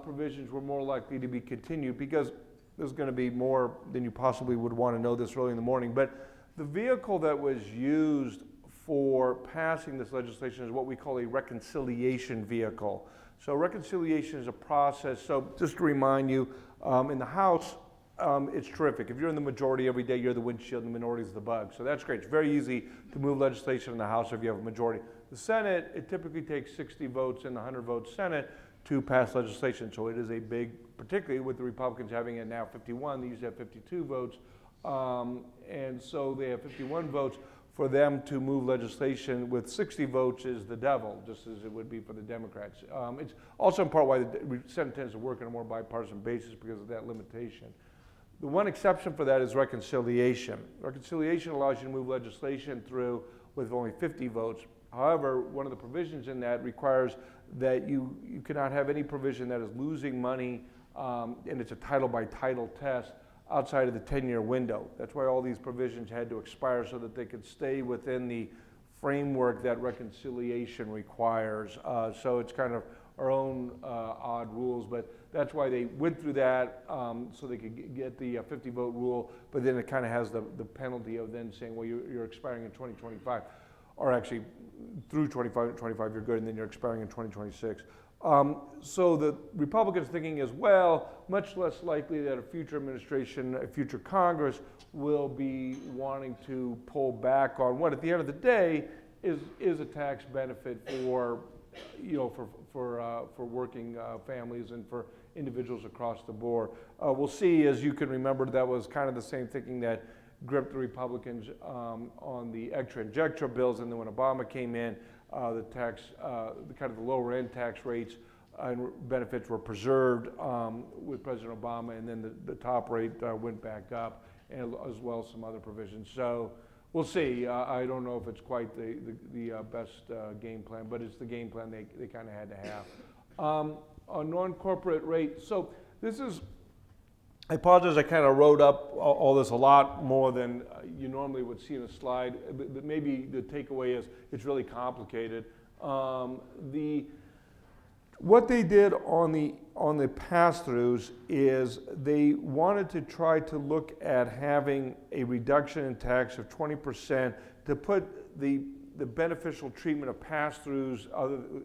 provisions were more likely to be continued, because there's going to be more than you possibly would want to know this early in the morning. But the vehicle that was used for passing this legislation is what we call a reconciliation vehicle. So reconciliation is a process. So just to remind you, in the House, it's terrific. If you're in the majority every day, you're the windshield, and the minority is the bug. So that's great. It's very easy to move legislation in the House if you have a majority. The Senate, it typically takes 60 votes in the 100-vote Senate to pass legislation. So it is a big, particularly with the Republicans having it now 51, they used to have 52 votes. And so they have 51 votes. For them to move legislation with 60 votes is the devil, just as it would be for the Democrats. It's also in part why the Senate tends to work on a more bipartisan basis, because of that limitation. The one exception for that is reconciliation. Reconciliation allows you to move legislation through with only 50 votes. However, one of the provisions in that requires that you cannot have any provision that is losing money, and it's a title-by-title test, outside of the 10-year window. That's why all these provisions had to expire, so that they could stay within the framework that reconciliation requires. So it's kind of our own odd rules, but that's why they went through that, so they could get the 50-vote rule, but then it kind of has the penalty of then saying, well, you're expiring in 2025, or actually through 2025 you're good, and then you're expiring in 2026. So the Republicans thinking as well, much less likely that a future administration, a future Congress will be wanting to pull back on what at the end of the day is a tax benefit for working families and for individuals across the board. We'll see, as you can remember, that was kind of the same thinking that gripped the Republicans on the extra injector bills, and then when Obama came in, the lower end tax rates and benefits were preserved with President Obama, and then the top rate went back up. and as well as some other provisions. So we'll see. I don't know if it's quite the best game plan, but it's the game plan they kind of had to have. A non-corporate rate. So this is, I apologize, I kind of wrote up all this a lot more than you normally would see in a slide, but maybe the takeaway is it's really complicated. What they did on the pass-throughs is they wanted to try to look at having a reduction in tax of 20% to put the beneficial treatment of pass-throughs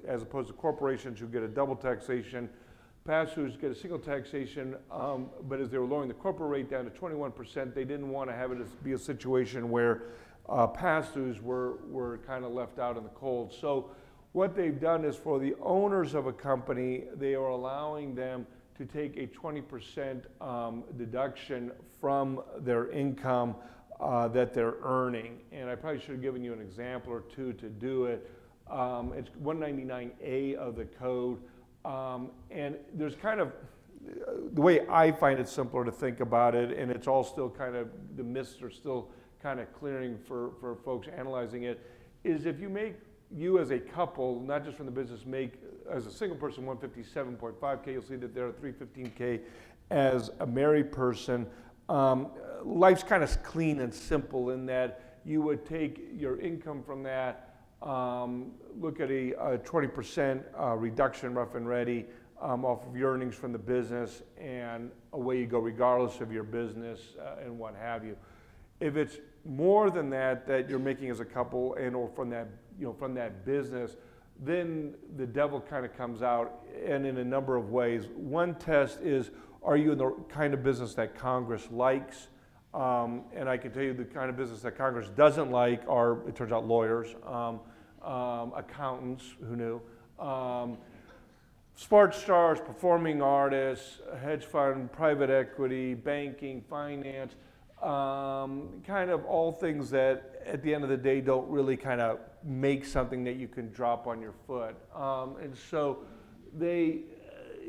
as opposed to corporations who get a double taxation. Pass-throughs get a single taxation, but as they were lowering the corporate rate down to 21%, they didn't want to have it be a situation where pass-throughs were kind of left out in the cold. So what they've done is for the owners of a company, they are allowing them to take a 20% deduction from their income that they're earning. And I probably should have given you an example or two to do it. It's 199A of the code. And there's kind of, the way I find it simpler to think about it, and it's all still kind of, the mists are still kind of clearing for folks analyzing it, is if you as a couple, not just from the business, make as a single person 157.5K, you'll see that they're at 315K as a married person. Life's kind of clean and simple in that you would take your income from that, look at a 20% reduction, rough and ready, off of your earnings from the business, and away you go regardless of your business and what have you. If it's more than that you're making as a couple and or from that business, then the devil kind of comes out, and in a number of ways. One test is, are you in the kind of business that Congress likes? And I can tell you the kind of business that Congress doesn't like are, it turns out, lawyers, accountants, who knew, sports stars, performing artists, hedge fund, private equity, banking, finance, kind of all things that at the end of the day don't really kind of make something that you can drop on your foot. And so they,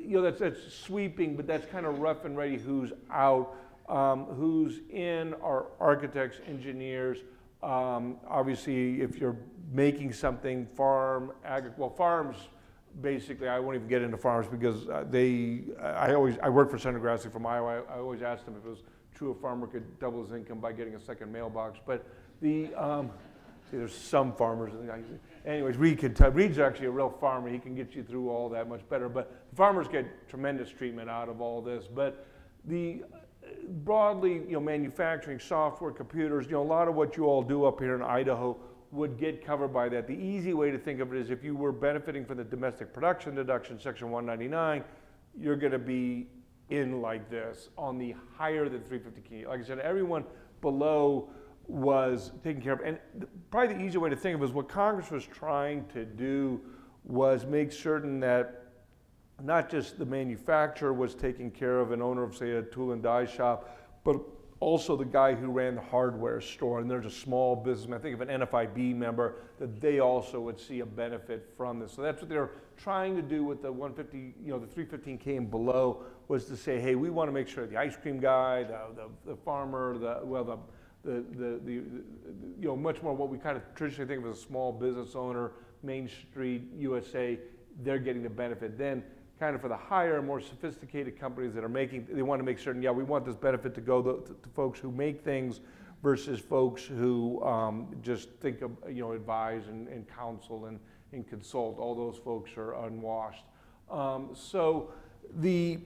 that's sweeping, but that's kind of rough and ready who's out. Who's in are architects, engineers. Obviously, if you're making something, farms, basically, I won't even get into farms because I worked for Senator Grassley from Iowa. I always asked him if it was true a farmer could double his income by getting a second mailbox. But there's some farmers. Anyways, Reed's actually a real farmer. He can get you through all that much better. But the farmers get tremendous treatment out of all this. But broadly, manufacturing, software, computers, a lot of what you all do up here in Idaho would get covered by that. The easy way to think of it is if you were benefiting from the domestic production deduction, Section 199, you're going to be in like this on the higher than 350K. Like I said, everyone below was taken care of. And probably the easy way to think of it is what Congress was trying to do was make certain that not just the manufacturer was taken care of, an owner of, say, a tool and die shop, but also the guy who ran the hardware store. And there's a small businessman, I think of an NFIB member, that they also would see a benefit from this. So that's what they're trying to do with the 150, the 315K and below, was to say, hey, we want to make sure the ice cream guy, the farmer, much more what we kind of traditionally think of as a small business owner, Main Street, USA, they're getting the benefit. Then kind of for the higher, more sophisticated companies that are they want to make certain, we want this benefit to go to folks who make things versus folks who just think of, advise and counsel and consult. All those folks are unwashed. So the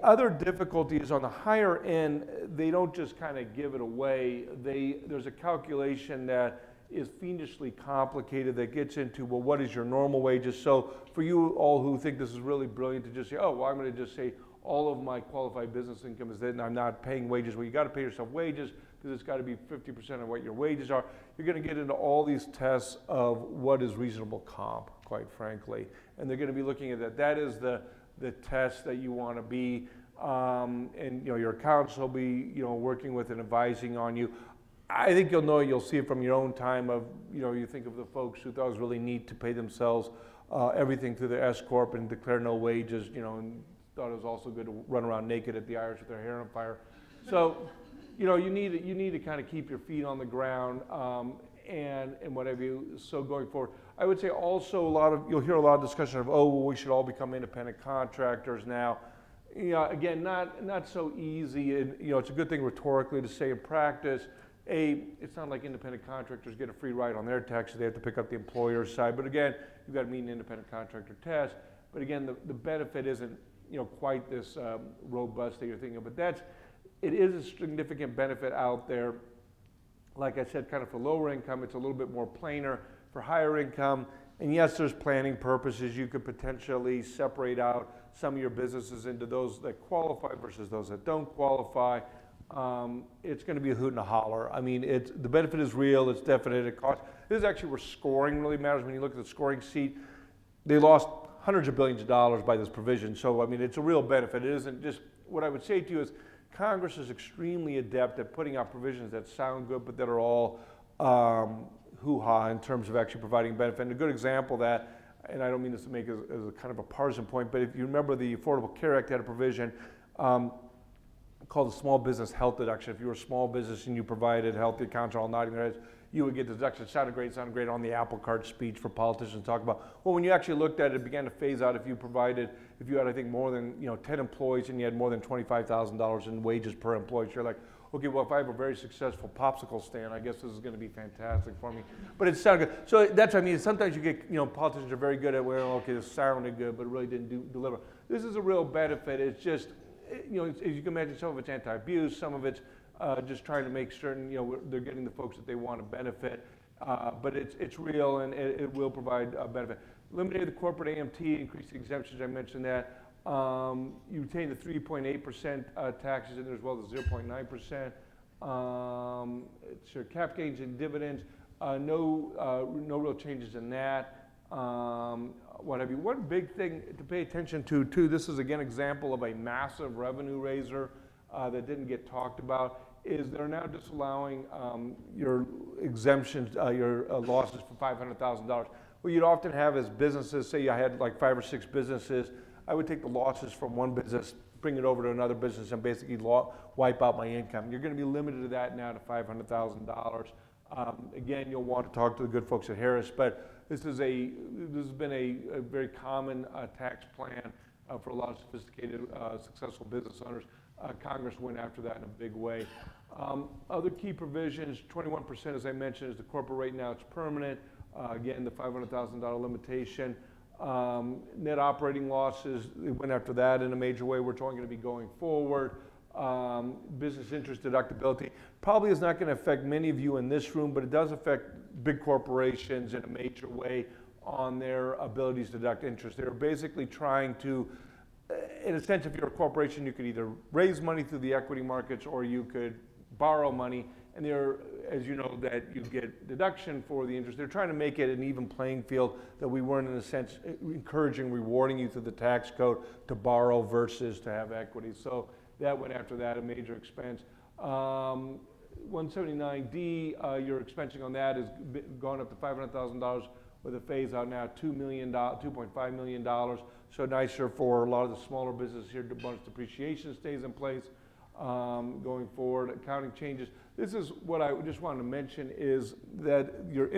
other difficulty is on the higher end, they don't just kind of give it away. There's a calculation that is fiendishly complicated that gets into, well, what is your normal wages? So for you all who think this is really brilliant to just say, oh, well, I'm going to just say all of my qualified business income is that I'm not paying wages. Well, you got to pay yourself wages because it's got to be 50% of what your wages are. You're going to get into all these tests of what is reasonable comp, quite frankly. And they're going to be looking at that. That is the test that you want to be, and your accountants will be working with and advising on you. I think you'll see it from your own time of, you think of the folks who thought it was really neat to pay themselves everything through the S Corp and declare no wages, and thought it was also good to run around naked at the Irish with their hair on fire. So you need to kind of keep your feet on the ground, and what have you. So going forward, I would say also you'll hear a lot of discussion of, oh, well, we should all become independent contractors now. Again, not so easy, and it's a good thing rhetorically to say. In practice, it's not like independent contractors get a free ride on their taxes. They have to pick up the employer's side. But again, you've got to meet an independent contractor test. But again, the benefit isn't quite this robust that you're thinking of. But it is a significant benefit out there. Like I said, kind of for lower income, it's a little bit more plainer. For higher income, and yes, there's planning purposes. You could potentially separate out some of your businesses into those that qualify versus those that don't qualify. It's going to be a hoot and a holler. I mean, the benefit is real. It's definite. It costs. This is actually where scoring really matters. When you look at the scoring sheet, they lost hundreds of billions of dollars by this provision. So, I mean, it's a real benefit. It isn't just, what I would say to you is Congress is extremely adept at putting out provisions that sound good, but that are all hoo-ha in terms of actually providing benefit. And a good example of that, and I don't mean this to make as a kind of a partisan point, but if you remember, the Affordable Care Act had a provision called the Small Business Health Deduction. If you were a small business and you provided health, the accounts are all nodding their heads, you would get the deduction. It sounded great on the apple cart speech for politicians to talk about. Well, when you actually looked at it, it began to phase out if you had, I think, more than 10 employees and you had more than $25,000 in wages per employee. So you're like, okay, well, if I have a very successful popsicle stand, I guess this is going to be fantastic for me. But it sounded good. So that's what I mean. Sometimes you get, politicians are very good at, well, okay, this sounded good, but it really didn't deliver. This is a real benefit. It's just, as you can imagine, some of it's anti-abuse, some of it's just trying to make certain, they're getting the folks that they want to benefit. But it's real, and it will provide a benefit. Eliminated the corporate AMT, increased the exemptions, I mentioned that. You retain the 3.8% taxes in there as well as 0.9%. Sure, cap gains and dividends, no real changes in that. What have you? One big thing to pay attention to too, this is again example of a massive revenue raiser that didn't get talked about, is they're now disallowing your exemptions, your losses for $500,000. What you'd often have is businesses, say I had like 5 or 6 businesses, I would take the losses from one business, bring it over to another business, and basically wipe out my income. You're going to be limited to that now to $500,000. Again, you'll want to talk to the good folks at Harris, but this has been a very common tax plan for a lot of sophisticated, successful business owners. Congress went after that in a big way. Other key provisions, 21%, as I mentioned, is the corporate rate. Now it's permanent. Again, the $500,000 limitation. Net operating losses, they went after that in a major way. We're only going to be going forward. Business interest deductibility probably is not going to affect many of you in this room, but it does affect big corporations in a major way on their abilities to deduct interest. They're basically trying to, in a sense, if you're a corporation, you could either raise money through the equity markets or you could borrow money, and they're, as you know, that you get deduction for the interest. They're trying to make it an even playing field, that we weren't, in a sense, encouraging, rewarding you through the tax code to borrow versus to have equity. So that went after that, a major expense. 179D, your expensing on that has gone up to $500,000 with a phase out now, $2.5 million. So nicer for a lot of the smaller businesses here. Bonus depreciation stays in place going forward. Accounting changes. This is what I just wanted to mention, is that your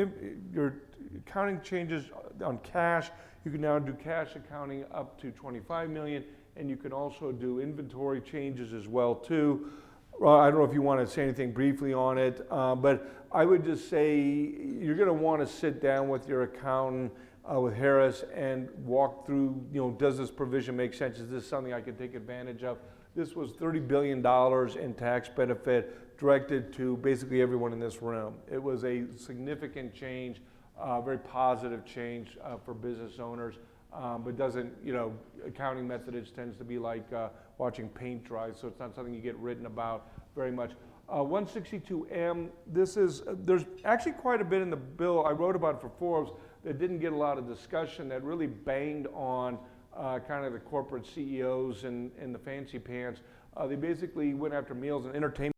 accounting changes on cash. You can now do cash accounting up to $25 million, and you can also do inventory changes as well too. I don't know if you want to say anything briefly on it, but I would just say you're going to want to sit down with your accountant, with Harris, and walk through, does this provision make sense? Is this something I can take advantage of? This was $30 billion in tax benefit directed to basically everyone in this room. It was a significant change, very positive change for business owners, but doesn't, accounting methods tends to be like watching paint dry, so it's not something you get written about very much. 162M, there's actually quite a bit in the bill. I wrote about it for Forbes that didn't get a lot of discussion, that really banged on kind of the corporate CEOs and the fancy pants. They basically went after meals and entertainment